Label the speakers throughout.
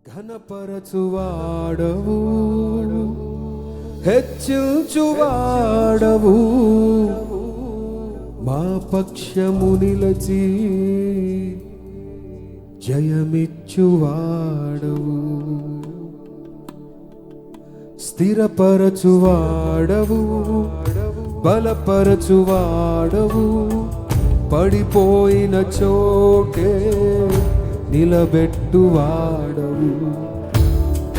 Speaker 1: ఘనపరచువాడవు, హెచ్చించువాడవు, మా పక్షము నిలచి జయమిచ్చువాడవు. స్థిరపరచువాడవు, బలపరచువాడవు, పడిపోయిన చోటే నిలబెట్టువాడవు.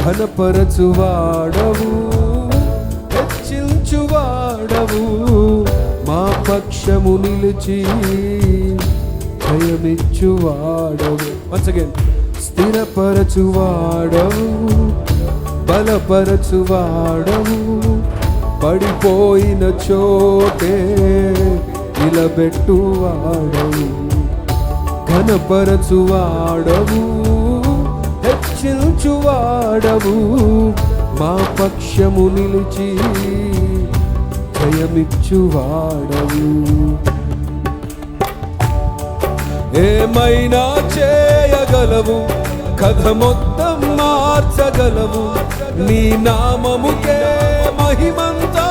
Speaker 1: ఘనపరచువాడవు, హెచ్చించువాడవు, మా పక్షము నిలిచి జయమిచ్చువాడవు. వన్స్ అగైన్, స్థిరపరచువాడవు, బలపరచువాడవు, పడిపోయిన చోటే నిలబెట్టువాడవు. ఘనపరచువాడవు, హెచ్చించువాడవు, మా పక్షము నిలిచి జయమిచ్చువాడవు. ఏమైనా చేయగలవు, కథ మొత్తం మార్చగలవు, నీ నామముకే మహిమంతా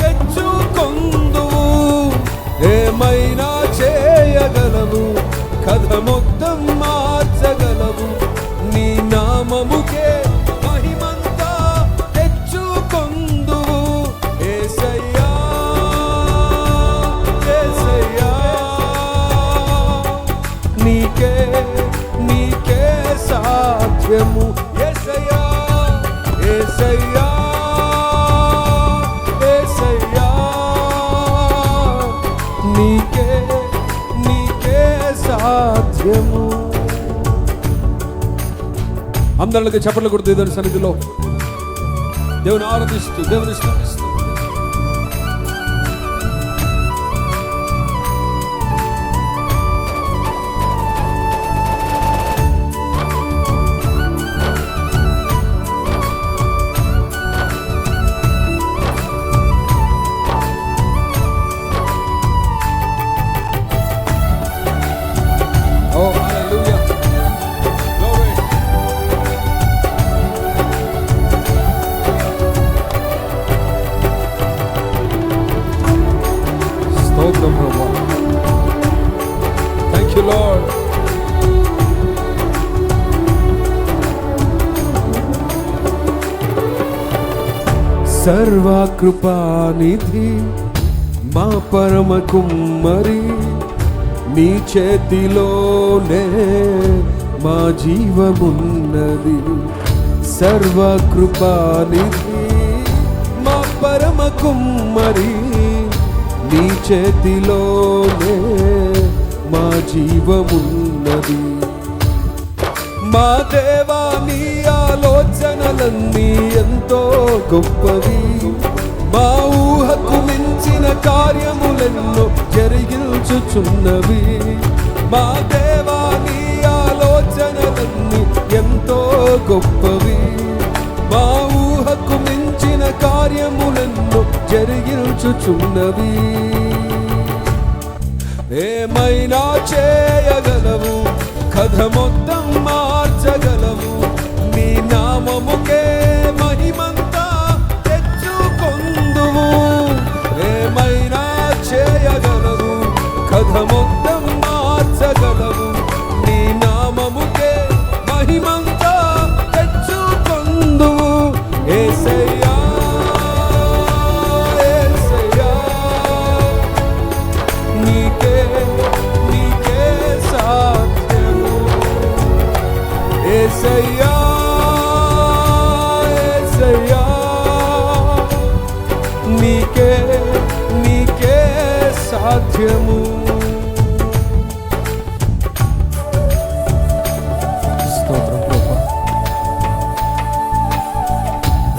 Speaker 1: తెచ్చుకొందువు. ఏమైనా చేయగలవు, కథ మొత్తం మార్చగలవు, నీ నామముకే మహిమంతా తెచ్చుకొందువు. యేసయ్యా, యేసయ్యా, నీకే నీకే సాధ్యము. యేసయ్యా, యేసయ్యా, యేసయ్యా, నీకే నీకే సాధ్యము. అందరికి చప్పట్లు కొడుతూ దేవుని సన్నిధిలో దేవుని ఆరాధిస్తూ దేవుని స్తుతిస్తూ Thank you, Lord. సర్వకృపానిధి మా పరమ కుమ్మరి, నీ చేతిలోనే మా జీవమున్నది. సర్వకృపానిధి మా పరమ కుమ్మరి, నీ చేతిలోనే మా జీవమున్నది. మా దేవా, నీ ఆలోచనలన్నీ ఎంతో గొప్పవి, మా ఊహకు మించిన కార్యములెన్నో జరిగించుచున్నవి. మా దేవా, నీ ఆలోచనలన్నీ ఎంతో గొప్పవి, మా ఊహకు మించిన కార్యములెన్నో జరిగించుచున్నవి. ఏమైనా చేయగలవు, కథ మొత్తం మార్చగలవు, నీ నామముకే మహిమంతా తెచ్చుకొందువు. ఏమైనా చేయగలవు, కథ మొత్తం మార్చగలవు, నీ నామముకే మహిమంతా తెచ్చుకొందువు. యేసయ్యా, యేసయ్యా, నీకే నీకే సాధ్యము. యేసయ్యా, యేసయ్యా, నీకే నీకే సాధ్యము. స్తోత్రం ప్రభువా.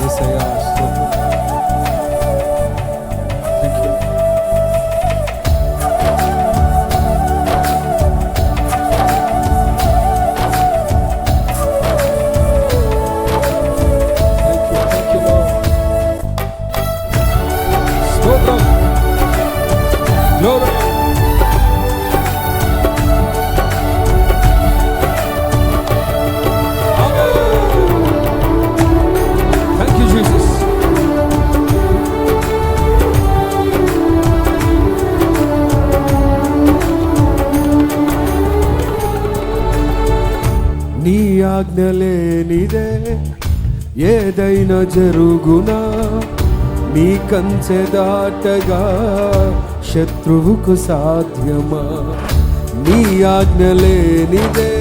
Speaker 1: యేసయ్యా, స్తోత్రం. Thank you. Glory. ఆజ్ఞ లేనిదే ఏదైనా జరుగునా, నీ కంచె దాటగా శత్రువుకు సాధ్యమా? నీ ఆజ్ఞ లేనిదే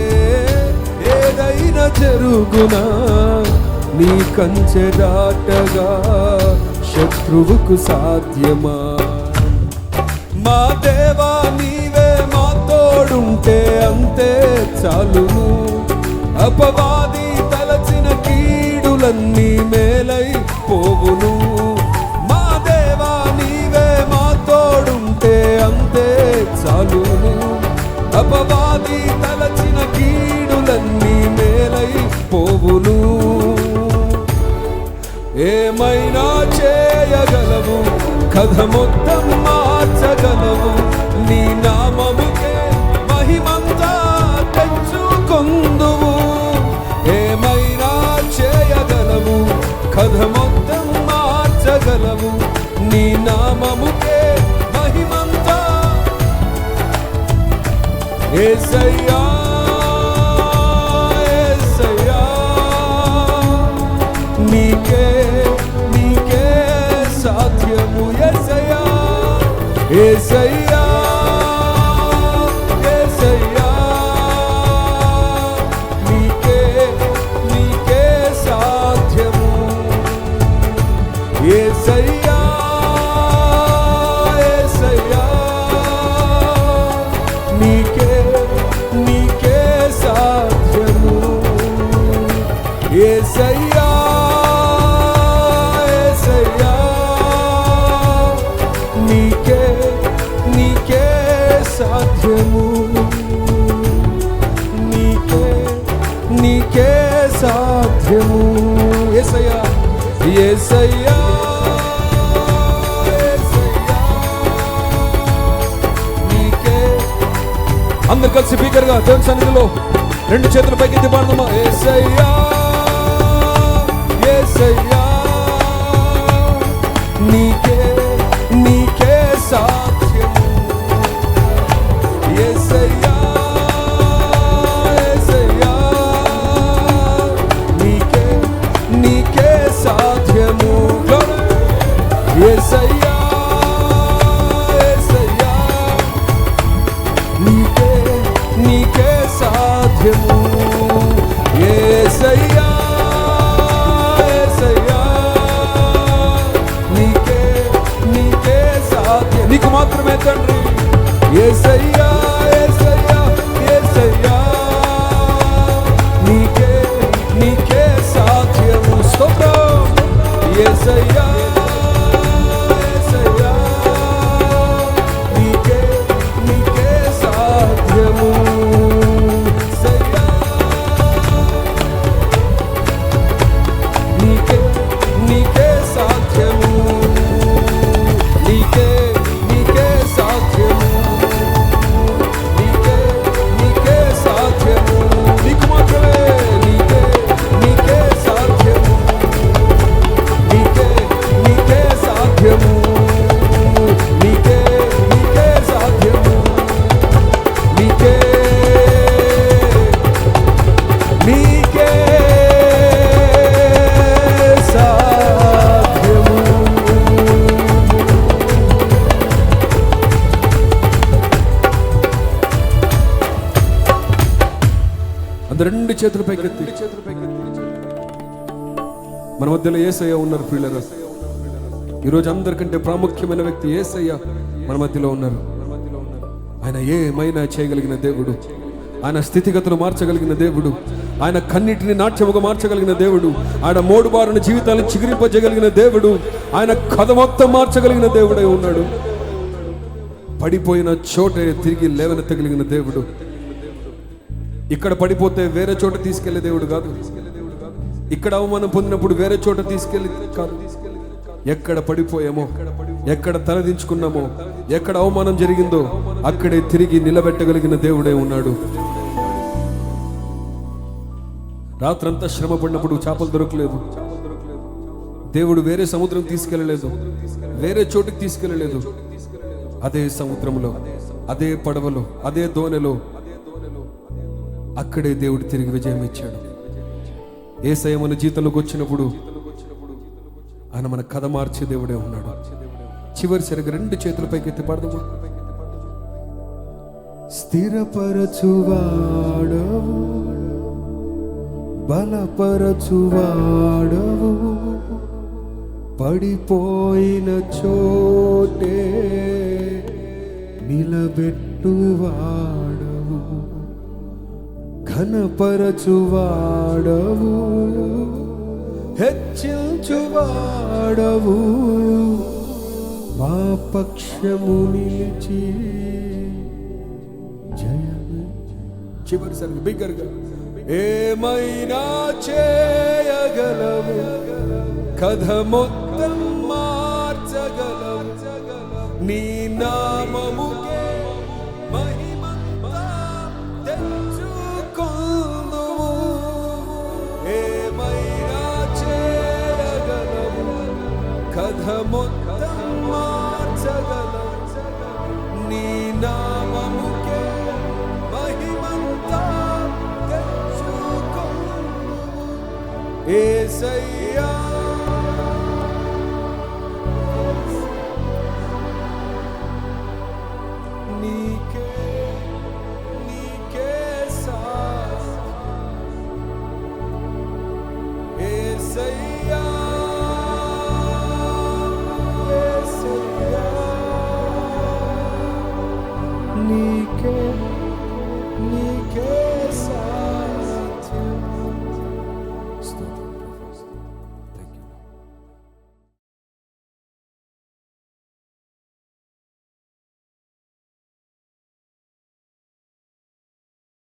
Speaker 1: ఏదైనా జరుగునా, నీ కంచె దాటగా శత్రువుకు సాధ్యమా? మా దేవా నీవే మా తోడుంటే అంతే చాలును, అపవాది తలచిన కీడులన్నీ మేలై పోవును. మా దేవా నీవే మా తోడుంటే అంతే చాలును, అపవాది తలచిన కీడులన్నీ మేలై పోవును. ఏమైనా చేయగలవు, కథ మొత్తం మార్చగలవు, నీ నామముకే మహిమంతా తెచ్చుకొందువు. ఏమైనా చేయగలవు, కథ మొత్తం మార్చగలవు, నీ నామముకే మహిమంతా. యేసయ్యా యేసయ్యా నీకే నీకే సాధ్యము. యేసయ్యా యేసయ్యా యేసయ్యా నీకే నీకే సాధ్యము. యేసయ్యా యేసయ్యా నీకే నీకే సాధ్యము. యేసయ్యా యేసయ్యా నీకే నీకే సాధ్యము. నీకే నీకే సాధ్యము. యేసయ్యా యేసయ్యా యేసయ్యా నీకే. అందరు కలిసి స్పీకర్గా దేవుని సన్నిధిలో రెండు చేతుల పైకి ఎత్తి పాడదామా? యేసయ్యా యేసయ్యా నీకే నీకే సాధ్యము. యేసయ్యా యేసయ్యా నీకే నీకే సాధ్యము. యేసయ్యా యేసయ్యా నీకే నీకే సాధ్యము. యేసయ్యా యేసయ్యా నీకే నీకే సాధ్యం. నీకు మాత్రమే తండ్రి. యేసయ్యా యేసయ్యా యేసయ్యా నీకే నీకే సాధ్యము. స్తోత్రం. యేసయ్యా యేసయ్యా నీకే నీకే సాధ్యము. నీకే నీకే సాధ్యము. నీకే నీకే సాధ్యము. నీకే నీకే సాధ్యము. నీకు మాత్రమే. నీకే నీకే సాధ్యము. నీకే నీకే సాధ్యము. నీకే నీకే సాధ్యము. నీకే నీకే సాధ్యము. అందరు రెండు చేతుల పైకి ఎత్తి. మన మధ్యలో యేసయ్య ఉన్నారు ప్రియులారా. ఈరోజు అందరికంటే ప్రాముఖ్యమైన వ్యక్తి యేసయ్య మన మధ్యలో ఉన్నారు. ఆయన ఏమైనా చేయగలిగిన దేవుడు, ఆయన స్థితిగతులు మార్చగలిగిన దేవుడు, ఆయన కన్నిటిని నాట్యముగా మార్చగలిగిన దేవుడు, ఆయన మోడుబారిన జీవితాలను చిగురింపజేయగలిగిన దేవుడు, ఆయన కథ మొత్తం మార్చగలిగిన దేవుడై ఉన్నాడు. పడిపోయిన చోటే తిరిగి లేవనెత్తగలిగిన దేవుడు. ఇక్కడ పడిపోతే వేరే చోట తీసుకెళ్లే దేవుడు కాదు. ఇక్కడ అవమానం పొందినప్పుడు వేరే చోట తీసుకెళ్ళి కాదు. ఎక్కడ పడిపోయామో, ఎక్కడ తలదించుకున్నామో, ఎక్కడ అవమానం జరిగిందో అక్కడే తిరిగి నిలబెట్టగలిగిన దేవుడే ఉన్నాడు. రాత్రంతా శ్రమ పడినప్పుడు చేపలు దొరకలేదు. దేవుడు వేరే సముద్రం తీసుకెళ్ళలేదు, వేరే చోటుకి తీసుకెళ్ళలేదు. అదే సముద్రంలో, అదే పడవలో, అదే దోణిలో అక్కడే దేవుడు తిరిగి విజయం ఇచ్చాడు. యేసయ్య మన జీవితంలోకి వచ్చినప్పుడు ఆయన మన కథ మార్చే దేవుడే ఉన్నాడు. చివరిసరిగా 2 చేతుల పైకి ఎత్తి పాడదాము. స్థిరపరచువాడవు, బలపరచువాడవు, పడిపోయిన చోటే నిలబెట్టువాడవు, ఘనపరచువాడవు, హెచ్చించువాడవు, మా పక్షము నిలిచి జయమే. చివరిసారి బిగ్గరగా ఏమైనా చేయగలవు, కథ మొత్తం మార్చగలవు, నీ నామముకే మహిమంతా తెచ్చుకొందువు. ఏమైనా చేయగలవు, కథ మొత్తం మార్చగలవు, నీ నామముకే మహిమంతా తెచ్చుకొందువు. యేసయ్యా నీకే సాధ్యం.